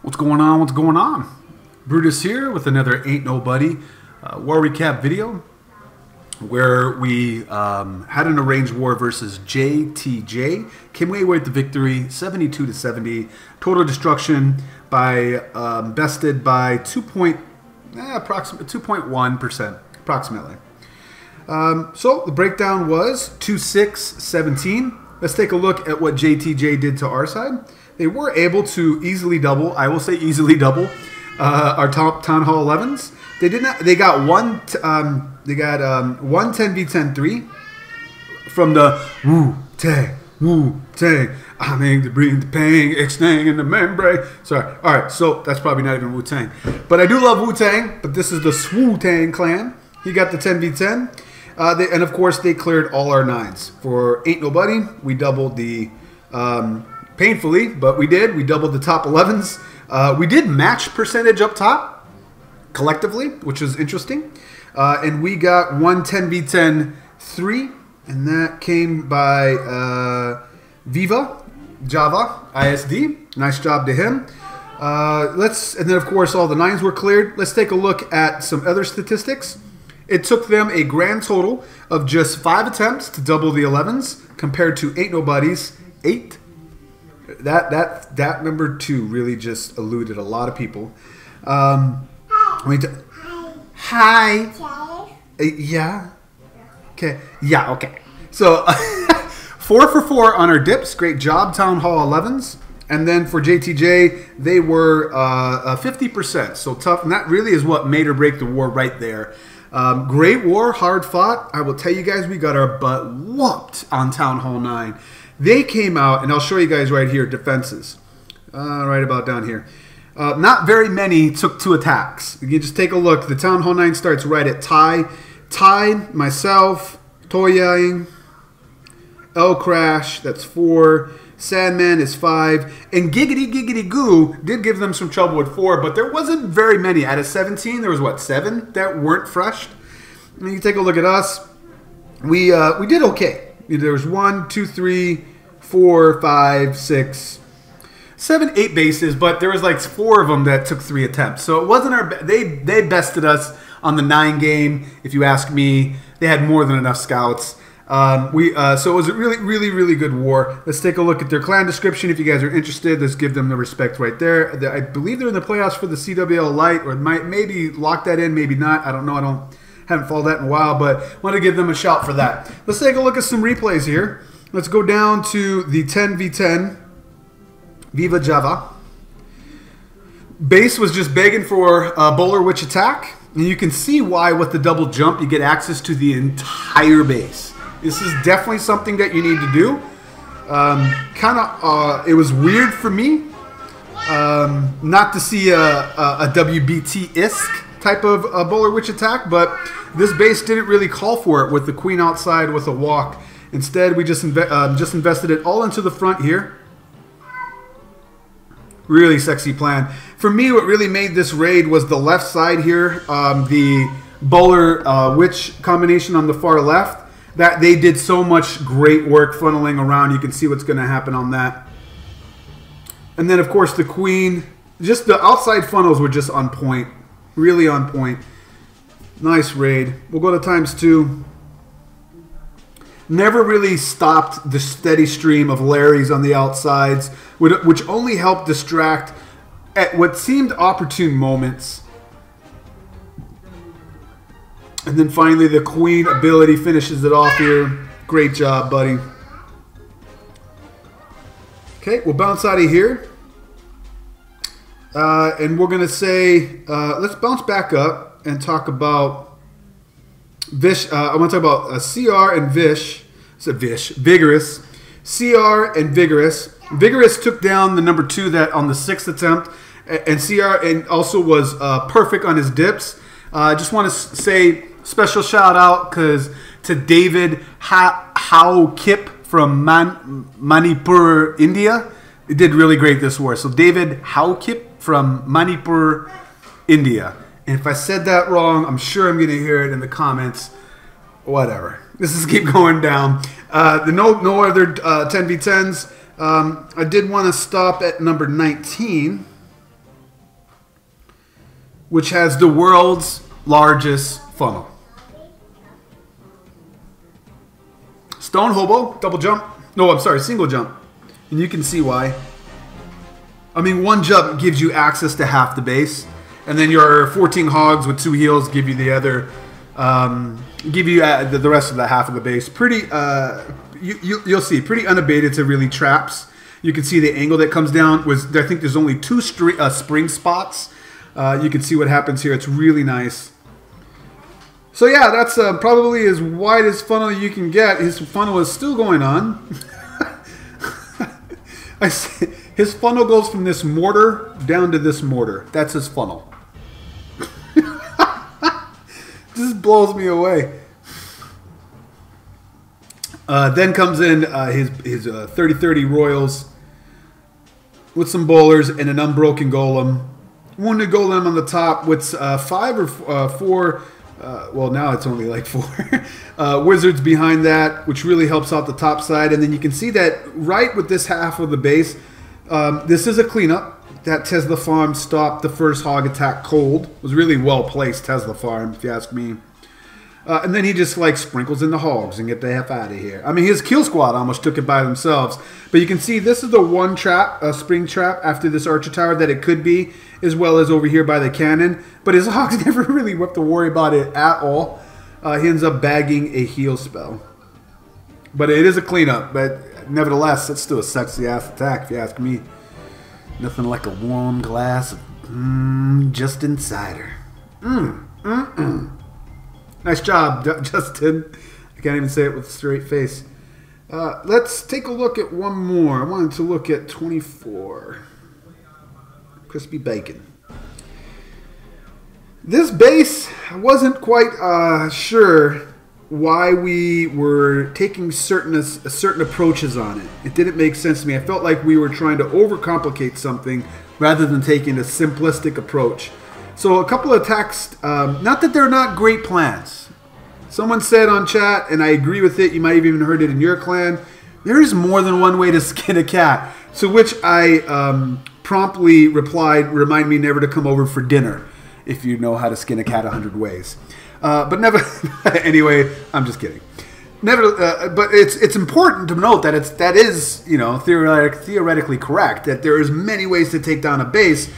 What's going on? What's going on? Brutus here with another Ain't Nobody war recap video where we had an arranged war versus JTJ. Came away with the victory, 72 to 70. Total destruction by bested by approximately 2.1%, approximately. So the breakdown was 2-6-17. Let's take a look at what JTJ did to our side. They were able to easily double, I will say easily double, our top Town Hall 11s. They did not. They got one 10v10 3 from the Wu Tang. I mean, to bring the pain, X-Tang in the membrane. Sorry. All right. So that's probably not even Wu Tang, but I do love Wu Tang. But this is the Swoo Tang clan. He got the 10v10, and of course they cleared all our 9s. For Ain't Nobody, we doubled the. Painfully, but we did. We doubled the top 11s. We did match percentage up top, collectively, which is interesting. And we got one 10v10 3, and that came by Viva Java ISD. Nice job to him. And then of course all the 9s were cleared. Let's take a look at some other statistics. It took them a grand total of just 5 attempts to double the 11s, compared to Ain't Nobody's 8. That number 2 really just eluded a lot of people. Hi. Yeah. Okay. Yeah. Okay. So 4 for 4 on our dips. Great job, Town Hall 11s. And then for JTJ, they were 50%. So tough. And that really is what made or break the war right there. Great war, hard fought. I will tell you guys, we got our butt whooped on Town Hall 9. They came out, and I'll show you guys right here, defenses. Right about down here. Not very many took 2 attacks. You just take a look. The Town Hall 9 starts right at Tai, myself, Toyang, El Crash, that's 4. Sandman is 5. And Giggity Goo did give them some trouble with 4, but there wasn't very many. Out of 17, there was, what, 7 that weren't fresh? And you take a look at us. We did okay. There was 1, 2, 3, 4, 5, 6, 7, 8 bases, but there was like 4 of them that took 3 attempts. So it wasn't our. They bested us on the 9 game. If you ask me, they had more than enough scouts. So it was a really good war. Let's take a look at their clan description. If you guys are interested, let's give them the respect right there. I believe they're in the playoffs for the CWL Light, or maybe lock that in, maybe not. I don't know. Haven't followed that in a while, but want to give them a shout for that. Let's take a look at some replays here. Let's go down to the 10v10 Viva Java. Base was just begging for a Bowler Witch attack, and you can see why with the double jump you get access to the entire base. This is definitely something that you need to do. It was weird for me not to see a WBT-isk type of Bowler Witch attack, but this base didn't really call for it with the queen outside with a walk. Instead, we just invested it all into the front here. Really sexy plan. For me, what really made this raid was the left side here, the Bowler Witch combination on the far left. That they did so much great work funneling around. You can see what's going to happen on that. And then, of course, the queen. Just the outside funnels were just on point. Really on point. Nice raid. We'll go to ×2. Never really stopped the steady stream of Larrys on the outsides, which only helped distract at what seemed opportune moments. And then finally the queen ability finishes it off here. Great job, buddy. Okay, we'll bounce out of here. And we're going to say, let's bounce back up and talk about Vish. I want to talk about CR and Vish. Vigorous. CR and Vigorous. Vigorous took down the number 2 that on the 6th attempt. And CR and also was perfect on his dips. I just want to say special shout out to David How Kip from Manipur, India. He did really great this war. So David How Kip from Manipur, India. And if I said that wrong, I'm sure I'm going to hear it in the comments. Whatever. This is keep going down. No other 10v10s. I did want to stop at number 19. which has the world's largest funnel. Stone Hobo, double jump. No, I'm sorry, single jump. And you can see why. I mean, one jump gives you access to half the base. And then your 14 hogs with 2 heals give you the other, the rest of the half of the base. Pretty, you'll see, pretty unabated to really traps. You can see the angle that comes down. I think there's only 2 spring spots. You can see what happens here. It's really nice. So yeah, that's probably as wide as funnel you can get. His funnel is still going on. His funnel goes from this mortar down to this mortar. That's his funnel. Just blows me away. Then comes in his 30-30 Royals with some bowlers and an unbroken golem. Wounded golem on the top with 5 or 4. Well, now it's only like 4 wizards behind that, which really helps out the top side. And then you can see that right with this half of the base, this is a cleanup. That Tesla Farm stopped the first hog attack cold. It was really well placed, Tesla Farm, if you ask me. And then he just like sprinkles in the hogs and get the F out of here. I mean, his kill squad almost took it by themselves. But you can see this is the one trap, spring trap after this archer tower that it could be, as well as over here by the cannon. But his hogs never really have to worry about it at all. He ends up bagging a heal spell. But it is a cleanup. But nevertheless, it's still a sexy ass attack if you ask me. Nothing like a warm glass of just insider. Nice job, Justin. I can't even say it with a straight face. Let's take a look at one more. I wanted to look at 24. Crispy bacon. This base, I wasn't quite sure why we were taking certain approaches on it. It didn't make sense to me. I felt like we were trying to overcomplicate something rather than taking a simplistic approach. So a couple of attacks, not that they're not great plans. Someone said on chat, and I agree with it, you might have even heard it in your clan, there is more than one way to skin a cat. So which I promptly replied, remind me never to come over for dinner if you know how to skin a cat 100 ways. But never, anyway, I'm just kidding. Never, but it's important to note that that is you know theoretically correct, that there is many ways to take down a base,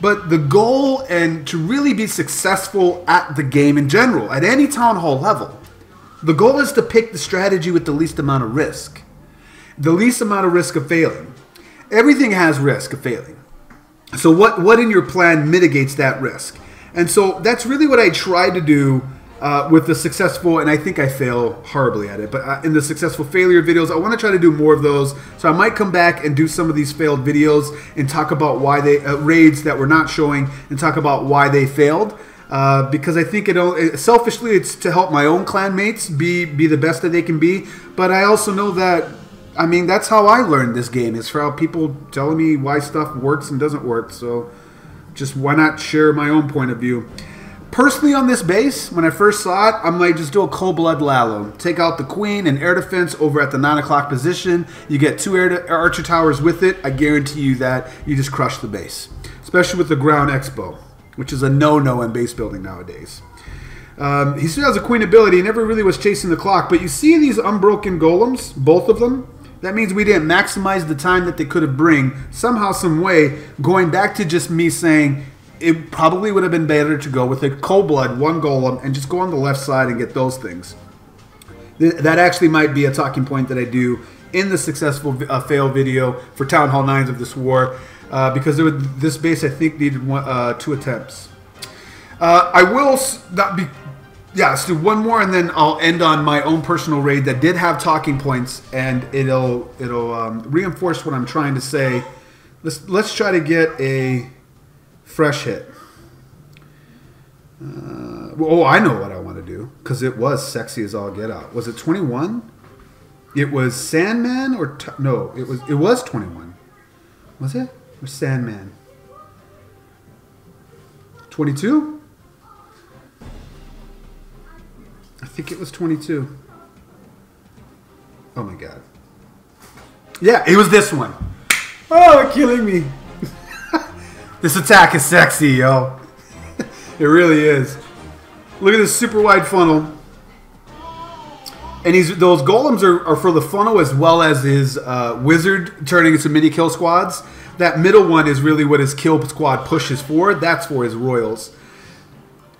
but the goal and to really be successful at the game in general, at any town hall level, the goal is to pick the strategy with the least amount of risk, the least amount of risk of failing. Everything has risk of failing. So what in your plan mitigates that risk? And so that's really what I tried to do with the successful, and I think I fail horribly at it, but in the successful failure videos, I want to try to do more of those. So I might come back and do some of these failed videos and talk about why they, raids that we're not showing, and talk about why they failed. Because I think selfishly it's to help my own clan mates be the best that they can be. But I also know that, I mean, that's how I learned this game, is for how people telling me why stuff works and doesn't work. So just why not share my own point of view? Personally, on this base, when I first saw it, I'm like, just do a cold blood Lalo. Take out the queen and air defense over at the 9 o'clock position. You get 2 archer towers with it. I guarantee you that you just crush the base, especially with the ground expo, which is a no-no in base building nowadays. He still has a queen ability. He never really was chasing the clock. But you see these unbroken golems, both of them? That means we didn't maximize the time that they could have bring, somehow, some way, going back to just me saying it probably would have been better to go with a cold blood, 1 golem, and just go on the left side and get those things. That actually might be a talking point that I do in the successful fail video for Town Hall 9s of this war, because this base, I think, needed 2 attempts. I will not be... Yeah, let's do one more, and then I'll end on my own personal raid that did have talking points, and it'll reinforce what I'm trying to say. Let's try to get a fresh hit. Oh, I know what I want to do, because it was sexy as all get out. Was it 21? It was Sandman or no? It was 21. Was it? Or Sandman? 22? I think it was 22. Oh my god. Yeah, it was this one. Oh, killing me. This attack is sexy, yo. It really is. Look at this super wide funnel. And those golems are for the funnel as well as his wizard turning into mini kill squads. That middle one is really what his kill squad pushes for. That's for his royals.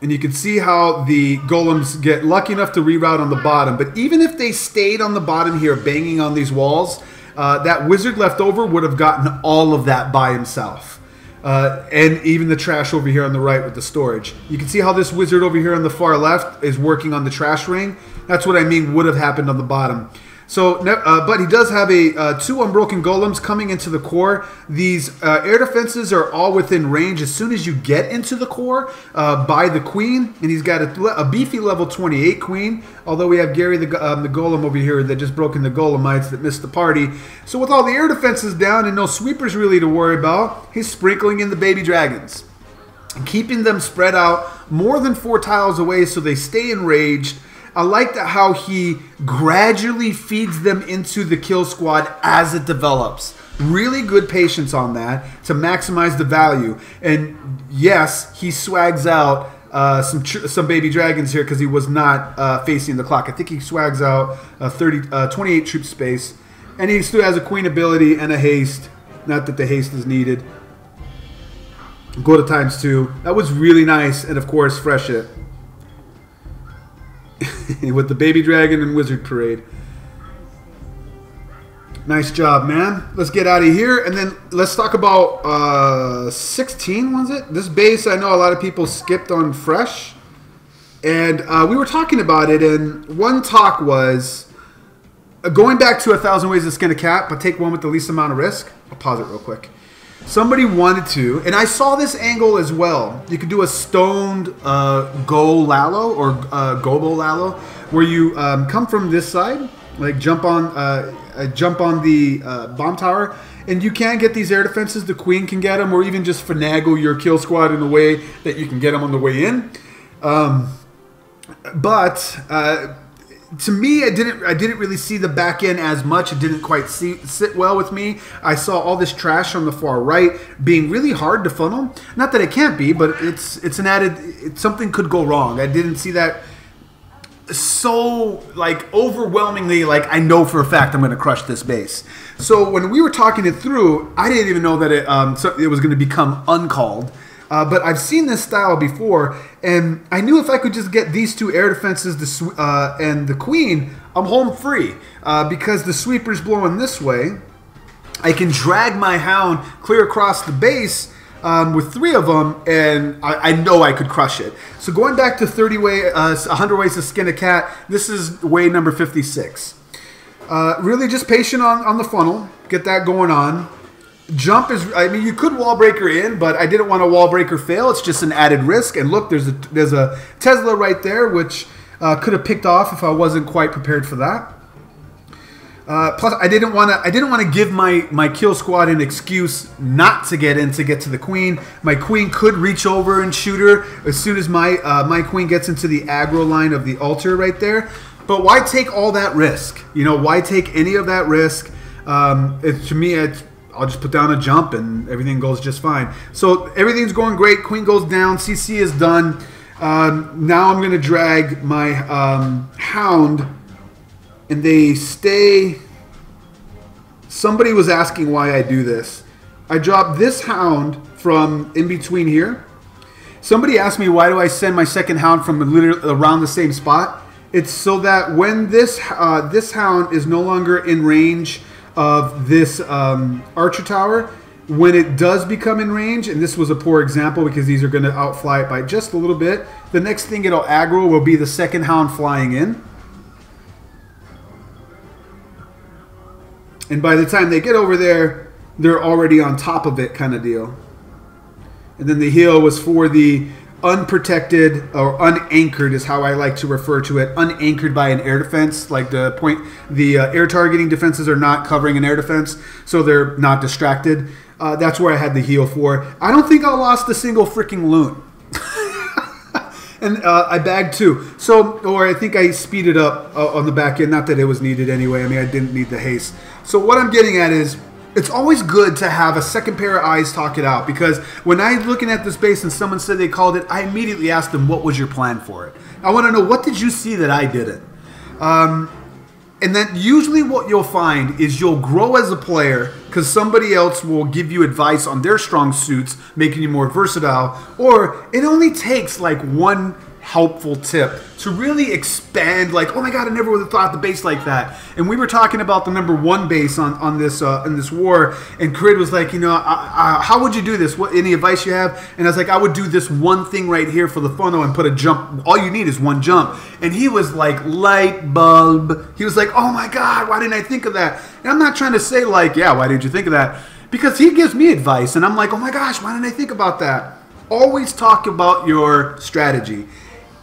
And you can see how the golems get lucky enough to reroute on the bottom. But even if they stayed on the bottom here banging on these walls, that wizard left over would have gotten all of that by himself. And even the trash over here on the right with the storage. You can see how this wizard over here on the far left is working on the trash ring. That's what I mean would have happened on the bottom. So, but he does have two unbroken golems coming into the core. These air defenses are all within range as soon as you get into the core by the queen. And he's got a beefy level 28 queen. Although we have Gary the golem over here that just broke in the golemites that missed the party. So with all the air defenses down and no sweepers really to worry about, he's sprinkling in the baby dragons. And keeping them spread out more than 4 tiles away so they stay enraged. I like that how he gradually feeds them into the kill squad as it develops. Really good patience on that to maximize the value. And yes, he swags out some baby dragons here because he was not facing the clock. I think he swags out 28 troop space. And he still has a queen ability and a haste. Not that the haste is needed. Go to ×2. That was really nice. And of course, fresh it. With the baby dragon and wizard parade. Nice job, man. Let's get out of here and then let's talk about 16, was it? This base I know a lot of people skipped on fresh. And we were talking about it, and one talk was going back to 1,000 Ways to Skin a Cat, but take one with the least amount of risk. I'll pause it real quick. Somebody wanted to, and I saw this angle as well. You could do a stoned go-lalo or gobo-lalo, where you come from this side, like jump on the bomb tower, and you can get these air defenses. The queen can get them, or even just finagle your kill squad in a way that you can get them on the way in. To me, I didn't really see the back end as much. It didn't quite sit well with me. I saw all this trash on the far right being really hard to funnel. Not that it can't be, but it's an added. Something could go wrong. I didn't see that so like overwhelmingly. Like I know for a fact I'm going to crush this base. So when we were talking it through, I didn't even know that it was going to become uncalled. But I've seen this style before, and I knew if I could just get these two air defenses and the queen, I'm home free. Because the sweeper's blowing this way, I can drag my hound clear across the base with 3 of them, and I know I could crush it. So going back to 100 Ways to Skin a Cat, this is way number 56. Really just patient on the funnel, get that going on. Jump is, I mean, you could wall breaker in, but I didn't want a wall breaker fail. It's just an added risk. And look, there's a Tesla right there, which could have picked off if I wasn't quite prepared for that. Plus, I didn't want to give my kill squad an excuse not to get in to get to the queen. My queen could reach over and shoot her as soon as my queen gets into the aggro line of the altar right there. But why take all that risk? You know, why take any of that risk? To me, I'll just put down a jump and everything goes just fine. So everything's going great. Queen goes down. CC is done. Now I'm going to drag my hound, and they stay. Somebody was asking why I do this. I dropped this hound from in between here. Somebody asked me why do I send my second hound from literally around the same spot. It's so that when this hound is no longer in range of this archer tower, when it does become in range, and this was a poor example because these are going to outfly it by just a little bit, the next thing it'll aggro will be the second hound flying in. And by the time they get over there, they're already on top of it kind of deal. And then the heal was for the unprotected or unanchored is how I like to refer to it. Unanchored by an air defense, like the air targeting defenses are not covering an air defense, so they're not distracted. That's where I had the heal for. I don't think I lost a single freaking loon. And I bagged 2. So, or I think I speeded up on the back end. Not that it was needed anyway. I mean, I didn't need the haste. So what I'm getting at is it's always good to have a second pair of eyes talk it out, because when I'm looking at this base and someone said they called it, I immediately asked them, what was your plan for it? I want to know, what did you see that I didn't? And then usually what you'll find is you'll grow as a player because somebody else will give you advice on their strong suits, making you more versatile, or it only takes like one helpful tip to really expand, like, oh my god, I never would have thought the base like that. And we were talking about the #1 base on this in this war, and Crid was like, you know, how would you do this? What, any advice you have? And I was like, I would do this one thing right here for the funnel and put a jump. All you need is one jump. And he was like, light bulb. He was like, oh my god, why didn't I think of that? And I'm not trying to say like, yeah, why didn't you think of that? Because he gives me advice and I'm like, oh my gosh, why didn't I think about that? Always talk about your strategy.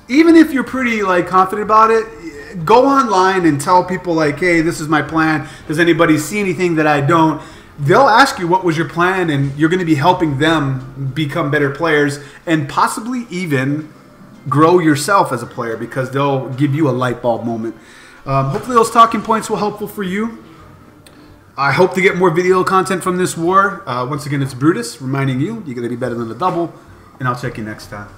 Even if you're pretty like confident about it, go online and tell people like, hey, this is my plan. Does anybody see anything that I don't? They'll ask you what was your plan, and you're going to be helping them become better players and possibly even grow yourself as a player, because they'll give you a light bulb moment. Hopefully those talking points were helpful for you. I hope to get more video content from this war. Once again, it's Brutus reminding you, you're going to be better than the double, and I'll check you next time.